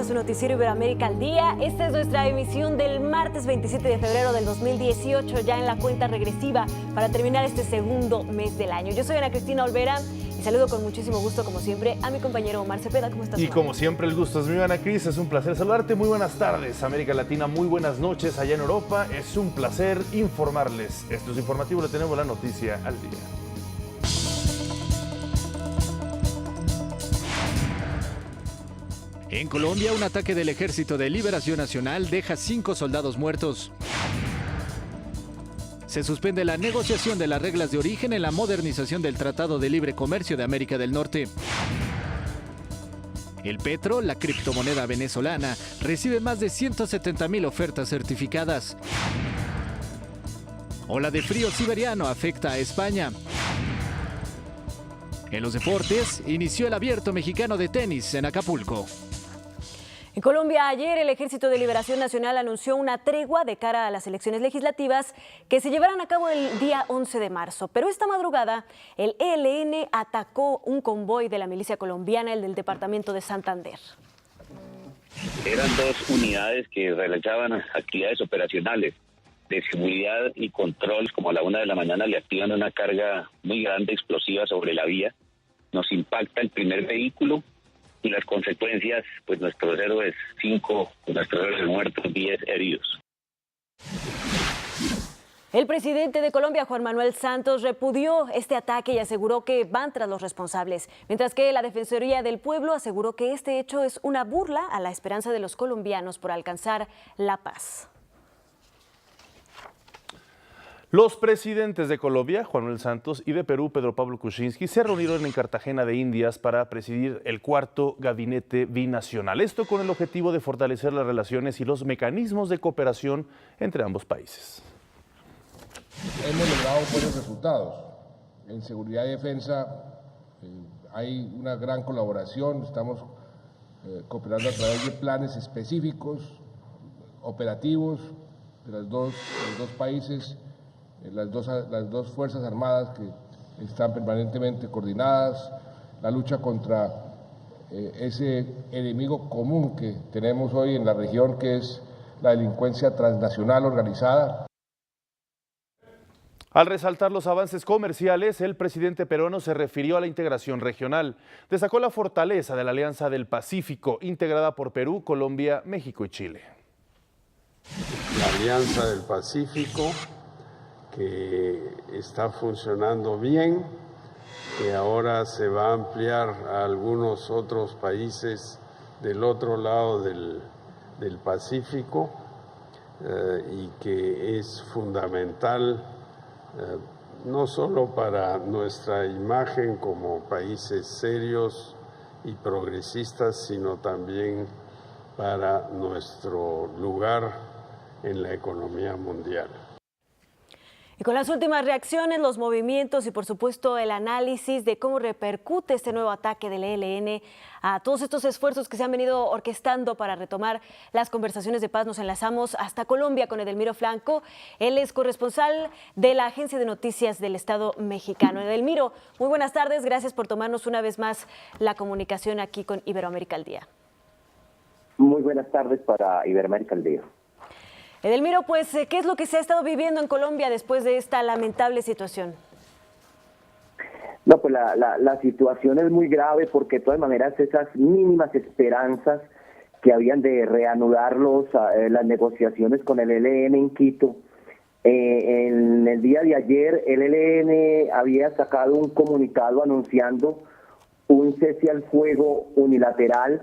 su noticiero Iberoamérica al día. Esta es nuestra emisión del martes 27 de febrero del 2018, ya en la cuenta regresiva para terminar este segundo mes del año. Yo soy Ana Cristina Olvera y saludo con muchísimo gusto, como siempre, a mi compañero Omar Cepeda. ¿Cómo estás, Y Omar? como siempre, el gusto es mío, Ana Cris. Es un placer saludarte. Muy buenas tardes, América Latina. Muy buenas noches allá en Europa. Es un placer informarles. Esto es informativo, le tenemos la noticia al día. En Colombia, un ataque del Ejército de Liberación Nacional deja 5 soldados muertos. Se suspende la negociación de las reglas de origen en la modernización del Tratado de Libre Comercio de América del Norte. El petro, la criptomoneda venezolana, recibe más de 170,000 ofertas certificadas. Ola de frío siberiano afecta a España. En los deportes, inició el Abierto Mexicano de tenis en Acapulco. En Colombia, ayer el Ejército de Liberación Nacional anunció una tregua de cara a las elecciones legislativas que se llevarán a cabo el día 11 de marzo. Pero esta madrugada, el ELN atacó un convoy de la milicia colombiana, el del departamento de Santander. Eran 2 unidades que realizaban actividades operacionales de seguridad y control. Como a la 1 de la mañana le activan una carga muy grande explosiva sobre la vía. Nos impacta el primer vehículo. Y las consecuencias, pues nuestros héroes, 5, nuestros héroes muertos, 10 heridos. El presidente de Colombia, Juan Manuel Santos, repudió este ataque y aseguró que van tras los responsables, mientras que la Defensoría del Pueblo aseguró que este hecho es una burla a la esperanza de los colombianos por alcanzar la paz. Los presidentes de Colombia, Juan Manuel Santos, y de Perú, Pedro Pablo Kuczynski, se reunieron en Cartagena de Indias para presidir el 4º Gabinete Binacional. Esto con el objetivo de fortalecer las relaciones y los mecanismos de cooperación entre ambos países. Hemos logrado buenos resultados. En seguridad y defensa hay una gran colaboración. Estamos cooperando a través de planes específicos, operativos de los dos países. Las dos Fuerzas Armadas que están permanentemente coordinadas, la lucha contra ese enemigo común que tenemos hoy en la región, que es la delincuencia transnacional organizada. Al resaltar los avances comerciales, el presidente peruano se refirió a la integración regional. Destacó la fortaleza de la Alianza del Pacífico, integrada por Perú, Colombia, México y Chile. La Alianza del Pacífico, que está funcionando bien, que ahora se va a ampliar a algunos otros países del otro lado del Pacífico y que es fundamental no solo para nuestra imagen como países serios y progresistas, sino también para nuestro lugar en la economía mundial. Y con las últimas reacciones, los movimientos y por supuesto el análisis de cómo repercute este nuevo ataque del ELN a todos estos esfuerzos que se han venido orquestando para retomar las conversaciones de paz, nos enlazamos hasta Colombia con Edelmiro Franco. Él es corresponsal de la Agencia de Noticias del Estado mexicano. Edelmiro, muy buenas tardes, gracias por tomarnos una vez más la comunicación aquí con Iberoamérica al Día. Muy buenas tardes para Iberoamérica al Día. Edelmiro, pues, ¿qué es lo que se ha estado viviendo en Colombia después de esta lamentable situación? No, pues la situación es muy grave porque de todas maneras esas mínimas esperanzas que habían de reanudar las negociaciones con el ELN en Quito, en el día de ayer el ELN había sacado un comunicado anunciando un cese al fuego unilateral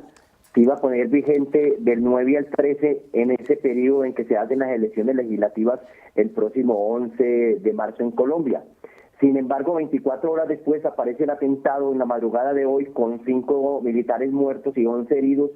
que iba a poner vigente del 9 al 13 en ese periodo en que se hacen las elecciones legislativas el próximo 11 de marzo en Colombia. Sin embargo, 24 horas después aparece el atentado en la madrugada de hoy con 5 militares muertos y 11 heridos,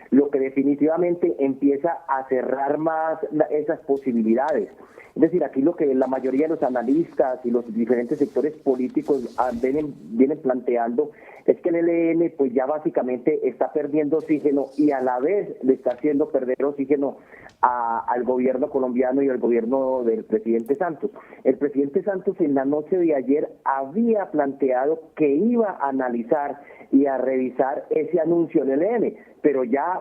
lo que definitivamente empieza a cerrar más esas posibilidades. Es decir, aquí lo que la mayoría de los analistas y los diferentes sectores políticos vienen planteando es que el ELN pues ya básicamente está perdiendo oxígeno y a la vez le está haciendo perder oxígeno al gobierno colombiano y al gobierno del presidente Santos. El presidente Santos en la noche de ayer había planteado que iba a analizar y a revisar ese anuncio del ELN. Pero ya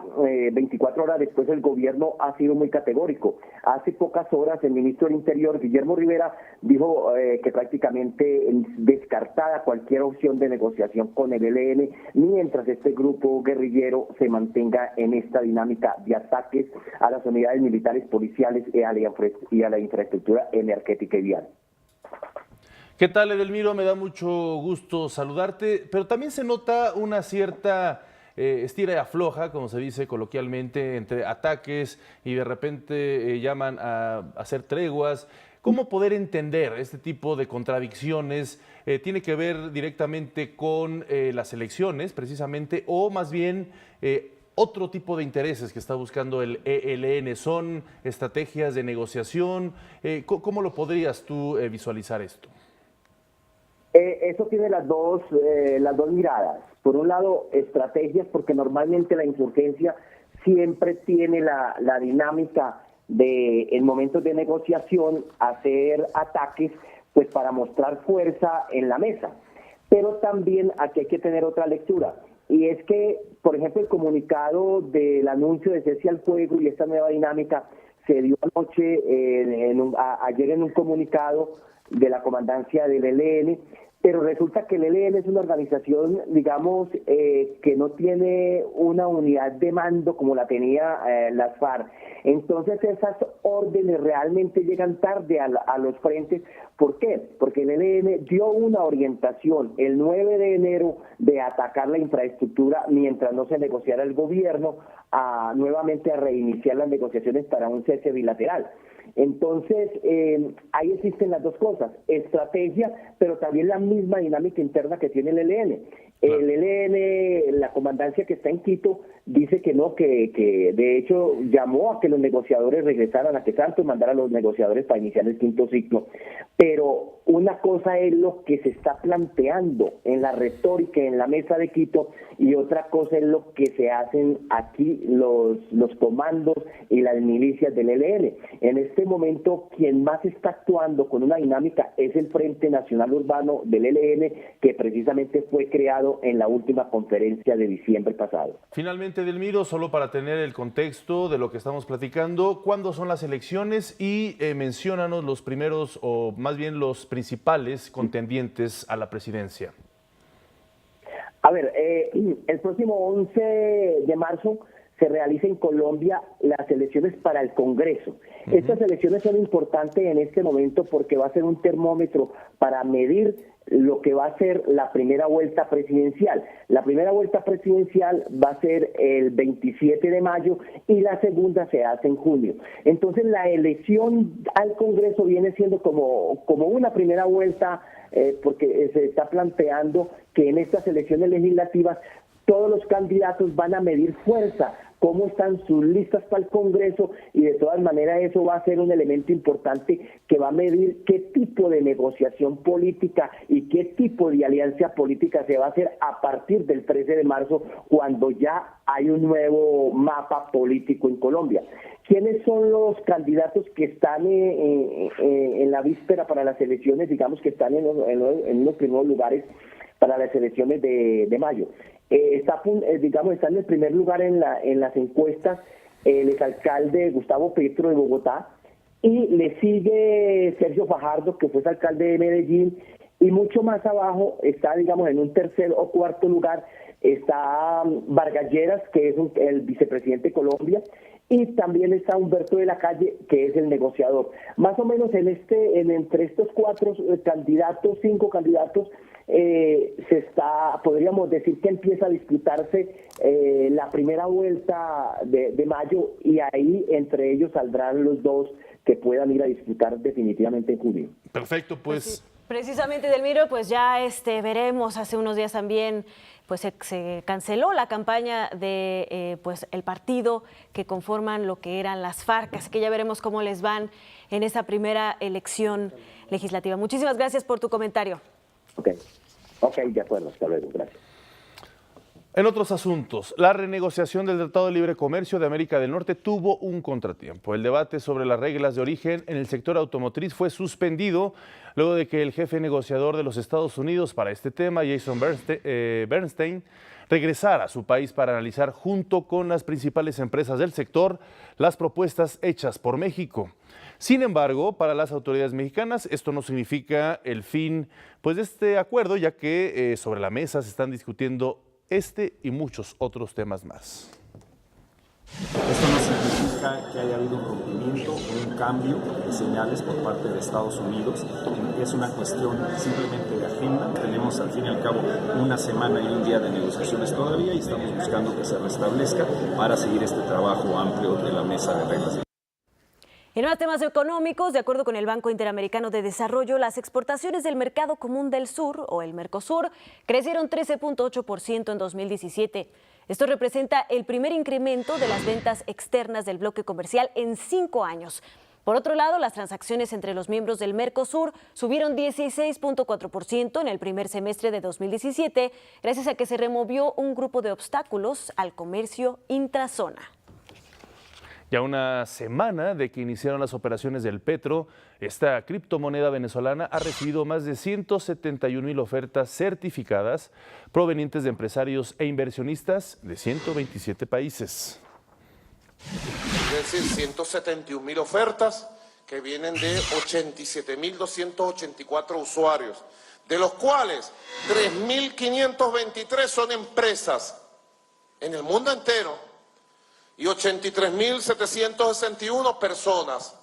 24 horas después el gobierno ha sido muy categórico. Hace pocas horas el ministro del Interior, Guillermo Rivera, dijo que prácticamente descartada cualquier opción de negociación con el ELN mientras este grupo guerrillero se mantenga en esta dinámica de ataques a las unidades militares, policiales y a la infraestructura energética y vial. ¿Qué tal, Edelmiro? Me da mucho gusto saludarte, pero también se nota una cierta estira y afloja, como se dice coloquialmente, entre ataques y de repente llaman a hacer treguas. ¿Cómo poder entender este tipo de contradicciones? ¿Tiene que ver directamente con las elecciones, precisamente, o más bien otro tipo de intereses que está buscando el ELN? ¿Son estrategias de negociación? ¿Cómo lo podrías tú visualizar esto? Eso tiene las dos miradas. Por un lado, estrategias, porque normalmente la insurgencia siempre tiene la dinámica de, en momentos de negociación, hacer ataques pues para mostrar fuerza en la mesa. Pero también aquí hay que tener otra lectura. Y es que, por ejemplo, el comunicado del anuncio de cese al fuego y esta nueva dinámica se dio anoche, ayer en un comunicado de la comandancia del ELN, pero resulta que el ELN es una organización, digamos, que no tiene una unidad de mando como la tenía las FARC. Entonces esas órdenes realmente llegan tarde a los frentes. ¿Por qué? Porque el ELN dio una orientación el 9 de enero de atacar la infraestructura mientras no se negociara el gobierno, nuevamente a reiniciar las negociaciones para un cese bilateral. Entonces, ahí existen las dos cosas, estrategia, pero también la misma dinámica interna que tiene el ELN. El ELN, la comandancia que está en Quito, dice que no, que de hecho llamó a que los negociadores regresaran a que Santos mandara a los negociadores para iniciar el quinto ciclo. Pero una cosa es lo que se está planteando en la retórica, en la mesa de Quito, y otra cosa es lo que se hacen aquí los comandos y las milicias del ELN. En este momento, quien más está actuando con una dinámica es el Frente Nacional Urbano del ELN, que precisamente fue creado en la última conferencia de diciembre pasado. Finalmente, Edelmiro, solo para tener el contexto de lo que estamos platicando, ¿cuándo son las elecciones? Y menciónanos los primeros, o más bien los principales contendientes a la presidencia. A ver, el próximo 11 de marzo se realiza en Colombia las elecciones para el Congreso. Estas elecciones son importantes en este momento porque va a ser un termómetro para medir lo que va a ser la primera vuelta presidencial. La primera vuelta presidencial va a ser el 27 de mayo y la segunda se hace en junio. Entonces la elección al Congreso viene siendo como una primera vuelta porque se está planteando que en estas elecciones legislativas todos los candidatos van a medir fuerza, cómo están sus listas para el Congreso, y de todas maneras eso va a ser un elemento importante que va a medir qué tipo de negociación política y qué tipo de alianza política se va a hacer a partir del 13 de marzo, cuando ya hay un nuevo mapa político en Colombia. ¿Quiénes son los candidatos que están en la víspera para las elecciones, digamos que están en los primeros lugares para las elecciones de mayo? Está en el primer lugar en las encuestas el exalcalde Gustavo Petro de Bogotá, y le sigue Sergio Fajardo, que fue alcalde de Medellín, y mucho más abajo está, digamos, en un tercer o cuarto lugar, está Vargas Lleras, que es el vicepresidente de Colombia, y también está Humberto de la Calle, que es el negociador. Más o menos entre estos cinco candidatos, podríamos decir que empieza a disputarse la primera vuelta de mayo, y ahí entre ellos saldrán los dos que puedan ir a disputar definitivamente en junio. Perfecto, pues. Precisamente, Edelmiro, pues ya veremos, hace unos días también pues se canceló la campaña de pues el partido que conforman lo que eran las FARC, así que ya veremos cómo les van en esa primera elección legislativa. Muchísimas gracias por tu comentario. Ok, de acuerdo, hasta luego, gracias. En otros asuntos, la renegociación del Tratado de Libre Comercio de América del Norte tuvo un contratiempo. El debate sobre las reglas de origen en el sector automotriz fue suspendido luego de que el jefe negociador de los Estados Unidos para este tema, Jason Bernstein, regresara a su país para analizar junto con las principales empresas del sector las propuestas hechas por México. Sin embargo, para las autoridades mexicanas esto no significa el fin de este acuerdo, ya que sobre la mesa se están discutiendo este y muchos otros temas más. Esto no significa que haya habido un rompimiento o un cambio de señales por parte de Estados Unidos. Es una cuestión simplemente de agenda. Tenemos al fin y al cabo una semana y un día de negociaciones todavía y estamos buscando que se restablezca para seguir este trabajo amplio de la mesa de reglas. En más temas económicos, de acuerdo con el Banco Interamericano de Desarrollo, las exportaciones del Mercado Común del Sur, o el Mercosur, crecieron 13.8% en 2017. Esto representa el primer incremento de las ventas externas del bloque comercial en 5 años. Por otro lado, las transacciones entre los miembros del Mercosur subieron 16.4% en el primer semestre de 2017, gracias a que se removió un grupo de obstáculos al comercio intrazona. Ya una semana de que iniciaron las operaciones del Petro, esta criptomoneda venezolana ha recibido más de 171,000 ofertas certificadas provenientes de empresarios e inversionistas de 127 países. Es decir, 171,000 ofertas que vienen de 87,284 usuarios, de los cuales 3,523 son empresas en el mundo entero y 83,761 personas.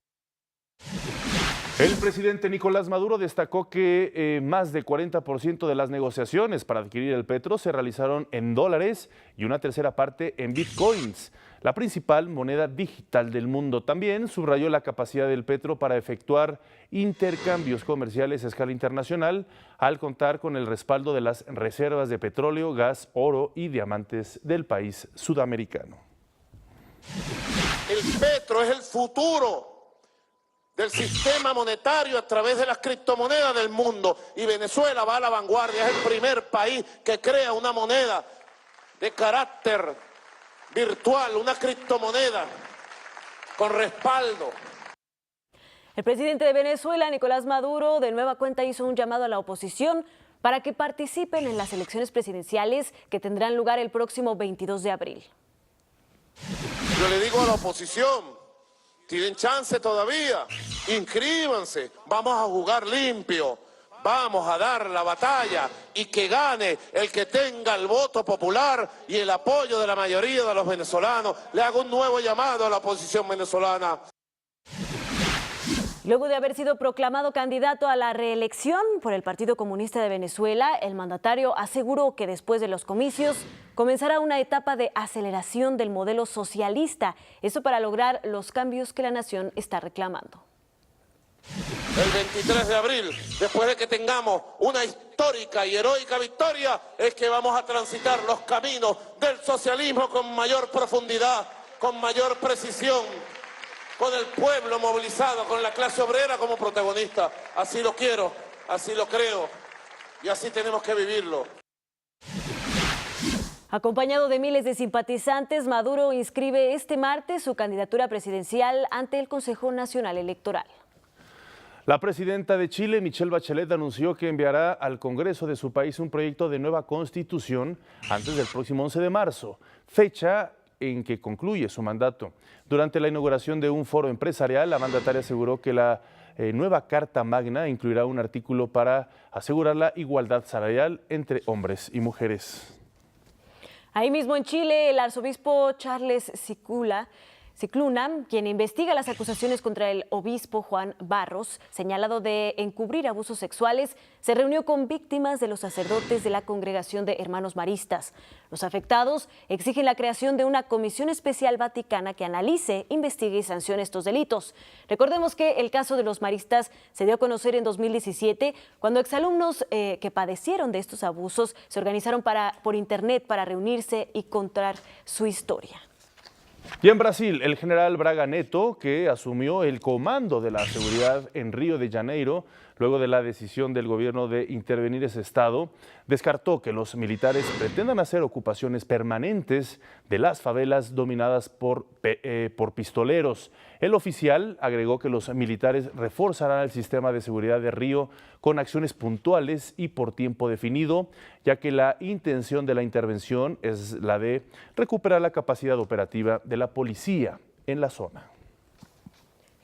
El presidente Nicolás Maduro destacó que más del 40% de las negociaciones para adquirir el Petro se realizaron en dólares y una tercera parte en bitcoins, la principal moneda digital del mundo. También subrayó la capacidad del Petro para efectuar intercambios comerciales a escala internacional al contar con el respaldo de las reservas de petróleo, gas, oro y diamantes del país sudamericano. El Petro es el futuro del sistema monetario a través de las criptomonedas del mundo y Venezuela va a la vanguardia, es el primer país que crea una moneda de carácter virtual, una criptomoneda con respaldo. El presidente de Venezuela, Nicolás Maduro, de nueva cuenta hizo un llamado a la oposición para que participen en las elecciones presidenciales que tendrán lugar el próximo 22 de abril. Yo le digo a la oposición, tienen chance todavía, inscríbanse, vamos a jugar limpio, vamos a dar la batalla y que gane el que tenga el voto popular y el apoyo de la mayoría de los venezolanos. Le hago un nuevo llamado a la oposición venezolana. Luego de haber sido proclamado candidato a la reelección por el Partido Comunista de Venezuela, el mandatario aseguró que después de los comicios comenzará una etapa de aceleración del modelo socialista, eso para lograr los cambios que la nación está reclamando. El 23 de abril, después de que tengamos una histórica y heroica victoria, es que vamos a transitar los caminos del socialismo con mayor profundidad, con mayor precisión, con el pueblo movilizado, con la clase obrera como protagonista. Así lo quiero, así lo creo y así tenemos que vivirlo. Acompañado de miles de simpatizantes, Maduro inscribe este martes su candidatura presidencial ante el Consejo Nacional Electoral. La presidenta de Chile, Michelle Bachelet, anunció que enviará al Congreso de su país un proyecto de nueva constitución antes del próximo 11 de marzo, fecha en que concluye su mandato. Durante la inauguración de un foro empresarial, la mandataria aseguró que la nueva Carta Magna incluirá un artículo para asegurar la igualdad salarial entre hombres y mujeres. Ahí mismo en Chile, el arzobispo Charles Cicluna, quien investiga las acusaciones contra el obispo Juan Barros, señalado de encubrir abusos sexuales, se reunió con víctimas de los sacerdotes de la Congregación de Hermanos Maristas. Los afectados exigen la creación de una comisión especial vaticana que analice, investigue y sancione estos delitos. Recordemos que el caso de los maristas se dio a conocer en 2017, cuando exalumnos que padecieron de estos abusos se organizaron por internet para reunirse y contar su historia. Y en Brasil, el general Braga Neto, que asumió el comando de la seguridad en Río de Janeiro, luego de la decisión del gobierno de intervenir ese estado, descartó que los militares pretendan hacer ocupaciones permanentes de las favelas dominadas por pistoleros. El oficial agregó que los militares reforzarán el sistema de seguridad de Río con acciones puntuales y por tiempo definido, ya que la intención de la intervención es la de recuperar la capacidad operativa de la policía en la zona.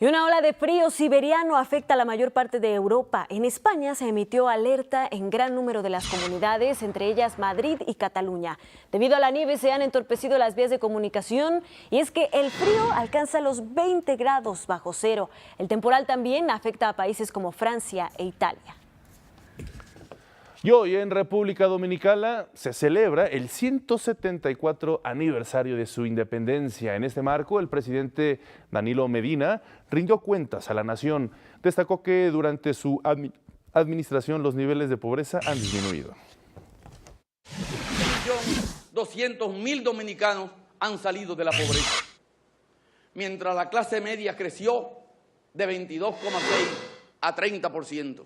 Y una ola de frío siberiano afecta a la mayor parte de Europa. En España se emitió alerta en gran número de las comunidades, entre ellas Madrid y Cataluña. Debido a la nieve se han entorpecido las vías de comunicación y es que el frío alcanza los 20 grados bajo cero. El temporal también afecta a países como Francia e Italia. Y hoy en República Dominicana se celebra el 174 aniversario de su independencia. En este marco, el presidente Danilo Medina rindió cuentas a la nación. Destacó que durante su administración los niveles de pobreza han disminuido. 1.200.000 dominicanos han salido de la pobreza, mientras la clase media creció de 22,6 a 30%.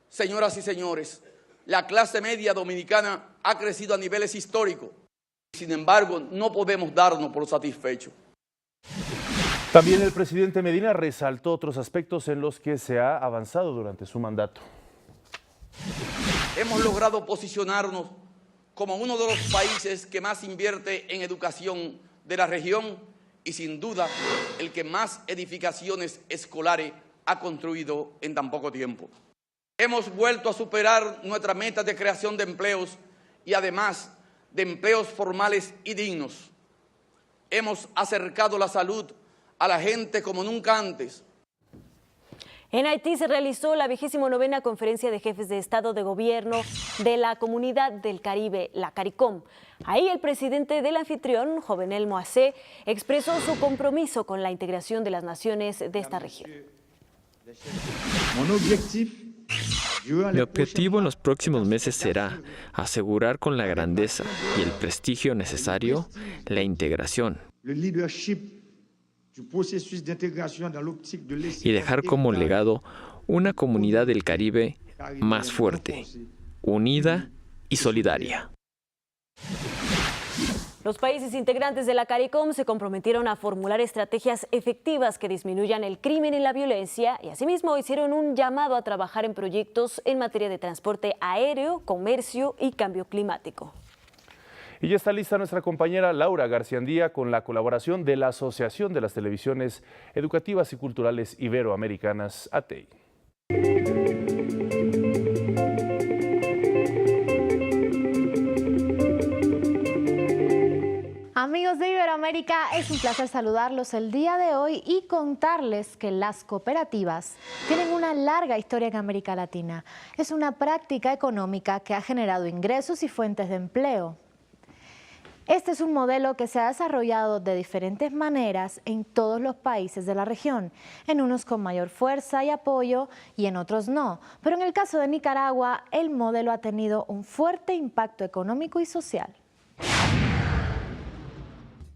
Señoras y señores, la clase media dominicana ha crecido a niveles históricos. Sin embargo, no podemos darnos por satisfechos. También el presidente Medina resaltó otros aspectos en los que se ha avanzado durante su mandato. Hemos logrado posicionarnos como uno de los países que más invierte en educación de la región y sin duda el que más edificaciones escolares ha construido en tan poco tiempo. Hemos vuelto a superar nuestra meta de creación de empleos y además de empleos formales y dignos. Hemos acercado la salud a la gente como nunca antes. En Haití se realizó la 29ª Conferencia de Jefes de Estado de Gobierno de la Comunidad del Caribe, la CARICOM. Ahí el presidente del anfitrión, Jovenel Moïse, expresó su compromiso con la integración de las naciones de esta región. Mi objetivo en los próximos meses será asegurar con la grandeza y el prestigio necesario la integración y dejar como legado una comunidad del Caribe más fuerte, unida y solidaria. Los países integrantes de la CARICOM se comprometieron a formular estrategias efectivas que disminuyan el crimen y la violencia y asimismo hicieron un llamado a trabajar en proyectos en materia de transporte aéreo, comercio y cambio climático. Y ya está lista nuestra compañera Laura Garciandía con la colaboración de la Asociación de las Televisiones Educativas y Culturales Iberoamericanas, ATEI. Amigos de Iberoamérica, es un placer saludarlos el día de hoy y contarles que las cooperativas tienen una larga historia en América Latina. Es una práctica económica que ha generado ingresos y fuentes de empleo. Este es un modelo que se ha desarrollado de diferentes maneras en todos los países de la región, en unos con mayor fuerza y apoyo y en otros no. Pero en el caso de Nicaragua, el modelo ha tenido un fuerte impacto económico y social.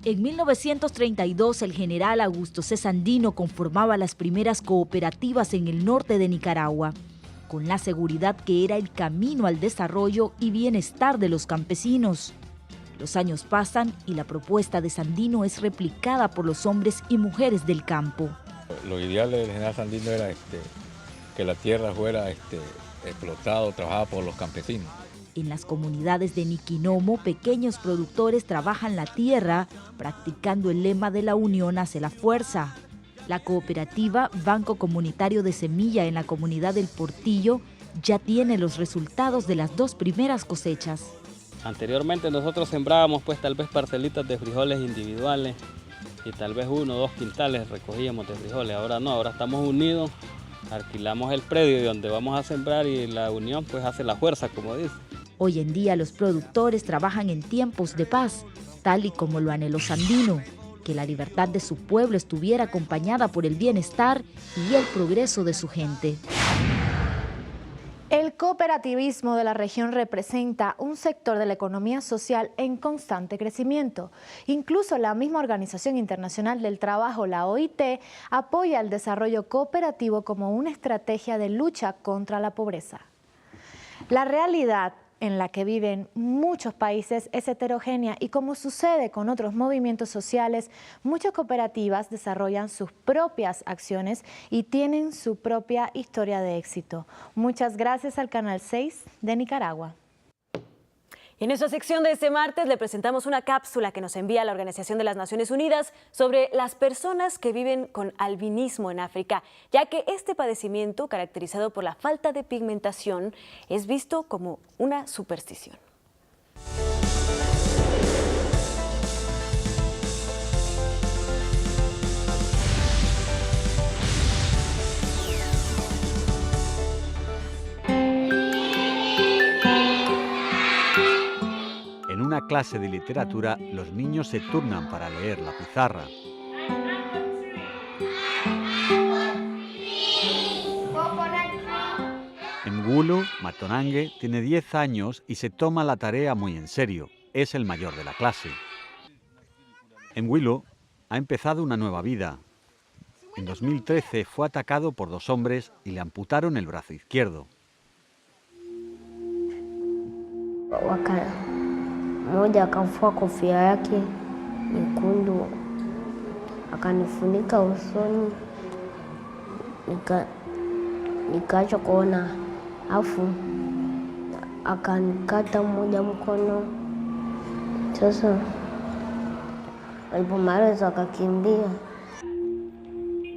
En 1932, el general Augusto C. Sandino conformaba las primeras cooperativas en el norte de Nicaragua, con la seguridad que era el camino al desarrollo y bienestar de los campesinos. Los años pasan y la propuesta de Sandino es replicada por los hombres y mujeres del campo. Lo ideal del general Sandino era que la tierra fuera explotada, trabajada por los campesinos. En las comunidades de Niquinomo, pequeños productores trabajan la tierra, practicando el lema de la unión hace la fuerza. La cooperativa Banco Comunitario de Semilla en la comunidad del Portillo ya tiene los resultados de las 2 primeras cosechas. Anteriormente nosotros sembrábamos tal vez parcelitas de frijoles individuales y tal vez 1 o 2 quintales recogíamos de frijoles. Ahora no, ahora estamos unidos, alquilamos el predio donde vamos a sembrar y la unión hace la fuerza, como dice. Hoy en día los productores trabajan en tiempos de paz, tal y como lo anheló Sandino, que la libertad de su pueblo estuviera acompañada por el bienestar y el progreso de su gente. El cooperativismo de la región representa un sector de la economía social en constante crecimiento. Incluso la misma Organización Internacional del Trabajo, la OIT, apoya el desarrollo cooperativo como una estrategia de lucha contra la pobreza. La realidad en la que viven muchos países es heterogénea y, como sucede con otros movimientos sociales, muchas cooperativas desarrollan sus propias acciones y tienen su propia historia de éxito. Muchas gracias al Canal 6 de Nicaragua. Y en esta sección de este martes le presentamos una cápsula que nos envía la Organización de las Naciones Unidas sobre las personas que viven con albinismo en África, ya que este padecimiento, caracterizado por la falta de pigmentación, es visto como una superstición. En una clase de literatura, los niños se turnan para leer la pizarra. Mngulu Matonange tiene 10 años y se toma la tarea muy en serio. Es el mayor de la clase. Mngulu ha empezado una nueva vida. En 2013 fue atacado por 2 hombres y le amputaron el brazo izquierdo. Mmoja akavua kofia yake nyekundu akanifunika usoni, nikaacha kuona, afu akanikata mmoja mkono. Sasa alipomaliza akakimbia.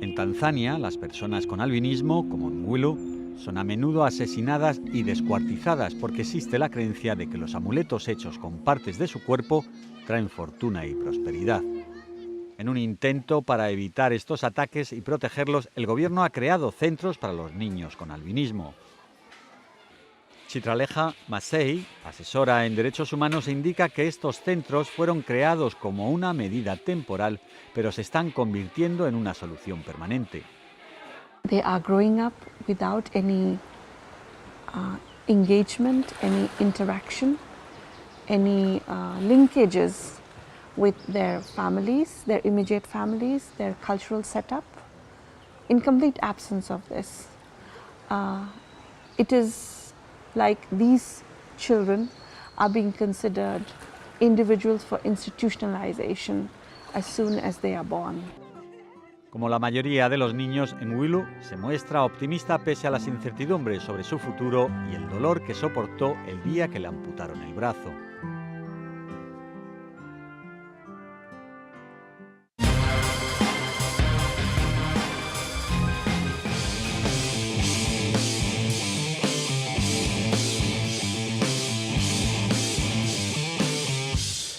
En Tanzania, las personas con albinismo, como Mngulu, son a menudo asesinadas y descuartizadas porque existe la creencia de que los amuletos hechos con partes de su cuerpo traen fortuna y prosperidad. En un intento para evitar estos ataques y protegerlos, el gobierno ha creado centros para los niños con albinismo. Chitraleja Masei, asesora en derechos humanos, indica que estos centros fueron creados como una medida temporal, pero se están convirtiendo en una solución permanente. They are growing up without any engagement, any interaction, any linkages with their families, their immediate families, their cultural setup. In complete absence of this. It is like these children are being considered individuals for institutionalization as soon as they are born. Como la mayoría de los niños, Mngulu se muestra optimista pese a las incertidumbres sobre su futuro y el dolor que soportó el día que le amputaron el brazo.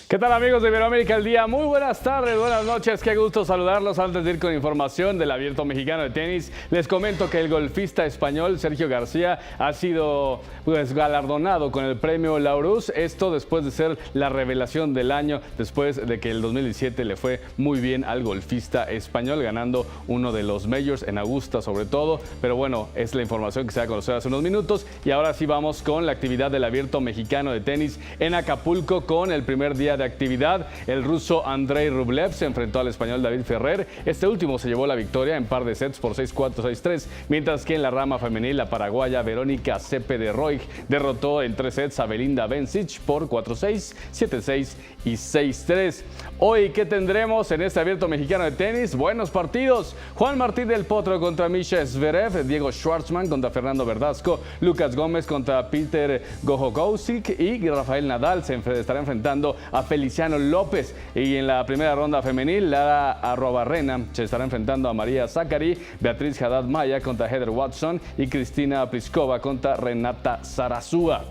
¿Qué tal, amigos de Iberoamérica al Día? Muy buenas tardes, buenas noches, qué gusto saludarlos. Antes de ir con información del Abierto Mexicano de Tenis, les comento que el golfista español Sergio García ha sido galardonado con el premio Laurus, esto después de ser la revelación del año, después de que el 2017 le fue muy bien al golfista español, ganando uno de los majors en Augusta sobre todo, pero bueno, es la información que se da a conocer hace unos minutos. Y ahora sí vamos con la actividad del Abierto Mexicano de Tenis en Acapulco con el primer día de actividad. El ruso Andrei Rublev se enfrentó al español David Ferrer. Este último se llevó la victoria en par de sets por 6-4, 6-3, mientras que en la rama femenil la paraguaya Verónica Cepe de Roig derrotó en 3 sets a Belinda Bencic por 4-6, 7-6 y 6-3. Hoy, ¿qué tendremos en este Abierto Mexicano de Tenis? Buenos partidos. Juan Martín del Potro contra Misha Zverev, Diego Schwartzman contra Fernando Verdasco, Lucas Gómez contra Peter Gojogowsik y Rafael Nadal se estará enfrentando a Feliciano López. Y en la primera ronda femenil, Lara Arruabarrena se estará enfrentando a María Zaccari, Beatriz Haddad Maya contra Heather Watson y Cristina Pliskova contra Renata Zarazúa.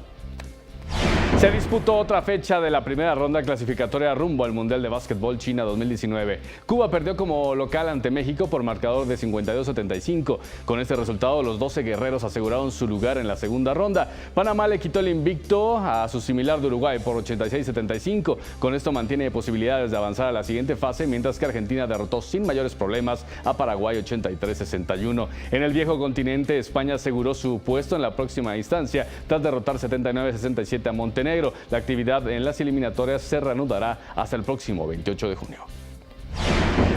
Se disputó otra fecha de la primera ronda clasificatoria rumbo al Mundial de Básquetbol China 2019. Cuba perdió como local ante México por marcador de 52-75. Con este resultado, los 12 guerreros aseguraron su lugar en la segunda ronda. Panamá le quitó el invicto a su similar de Uruguay por 86-75. Con esto mantiene posibilidades de avanzar a la siguiente fase, mientras que Argentina derrotó sin mayores problemas a Paraguay 83-61. En el viejo continente, España aseguró su puesto en la próxima instancia tras derrotar 79-67 a Montenegro. La actividad en las eliminatorias se reanudará hasta el próximo 28 de junio.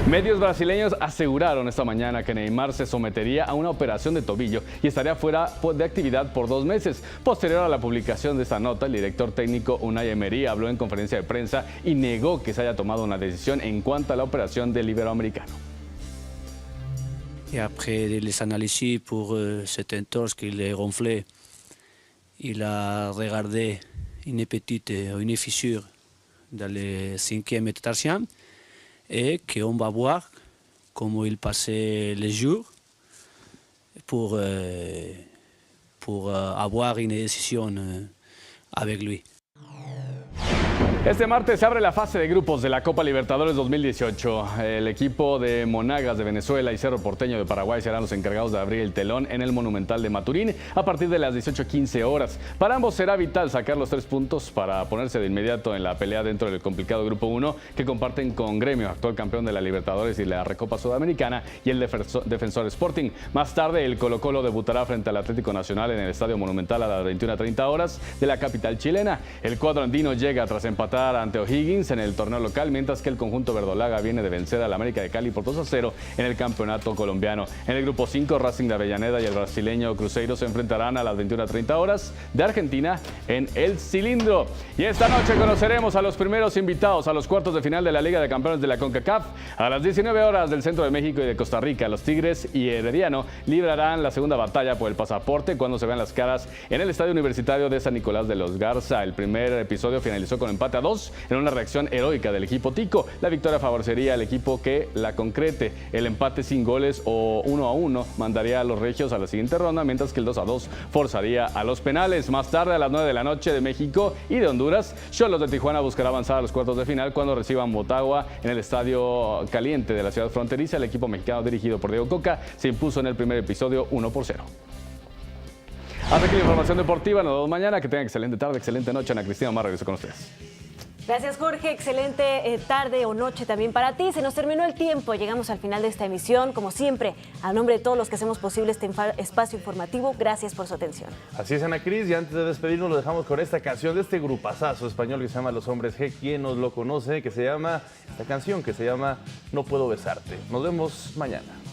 Medios brasileños aseguraron esta mañana que Neymar se sometería a una operación de tobillo y estaría fuera de actividad por 2 meses. Posterior a la publicación de esta nota, el director técnico Unai Emery habló en conferencia de prensa y negó que se haya tomado una decisión en cuanto a la operación del iberoamericano. Et après les analyses pour cet entorse qu'il est gonflé, il a regardé une petite une fissure dans le 5e métatarsian et qu'on va voir comment il passait les jours pour avoir une décision avec lui. Este martes se abre la fase de grupos de la Copa Libertadores 2018. El equipo de Monagas de Venezuela y Cerro Porteño de Paraguay serán los encargados de abrir el telón en el Monumental de Maturín a partir de las 18:15 horas. Para ambos será vital sacar los 3 puntos para ponerse de inmediato en la pelea dentro del complicado Grupo 1 que comparten con Gremio, actual campeón de la Libertadores y la Recopa Sudamericana, y el Defensor Sporting. Más tarde, el Colo-Colo debutará frente al Atlético Nacional en el Estadio Monumental a las 21:30 horas de la capital chilena. El cuadro andino llega tras empatar ante O'Higgins en el torneo local, mientras que el conjunto verdolaga viene de vencer al América de Cali por 2-0 en el campeonato colombiano. En el grupo 5, Racing de Avellaneda y el brasileño Cruzeiro se enfrentarán a las 21:30 horas de Argentina en El Cilindro. Y esta noche conoceremos a los primeros invitados a los cuartos de final de la Liga de Campeones de la CONCACAF. A las 19 horas del centro de México y de Costa Rica, los Tigres y Herediano librarán la segunda batalla por el pasaporte cuando se vean las caras en el Estadio Universitario de San Nicolás de los Garza. El primer episodio finalizó con empate a 2 en una reacción heroica del equipo tico. La victoria favorecería al equipo que la concrete. El empate sin goles o 1-1 mandaría a los regios a la siguiente ronda, mientras que el 2-2 forzaría a los penales. Más tarde, a las 9 de la noche de México y de Honduras, Xolos de Tijuana buscará avanzar a los cuartos de final cuando reciban Motagua en el Estadio Caliente de la ciudad fronteriza. El equipo mexicano dirigido por Diego Coca se impuso en el primer episodio 1-0. Hasta aquí la información deportiva. Nos vemos mañana. Que tengan excelente tarde, excelente noche. Ana Cristina Omar regreso con ustedes. Gracias, Jorge. Excelente tarde o noche también para ti. Se nos terminó el tiempo. Llegamos al final de esta emisión. Como siempre, a nombre de todos los que hacemos posible este espacio informativo, gracias por su atención. Así es, Ana Cris. Y antes de despedirnos, lo dejamos con esta canción de este grupazazo español que se llama Los Hombres G. ¿Quién nos lo conoce? Esta canción que se llama No Puedo Besarte. Nos vemos mañana.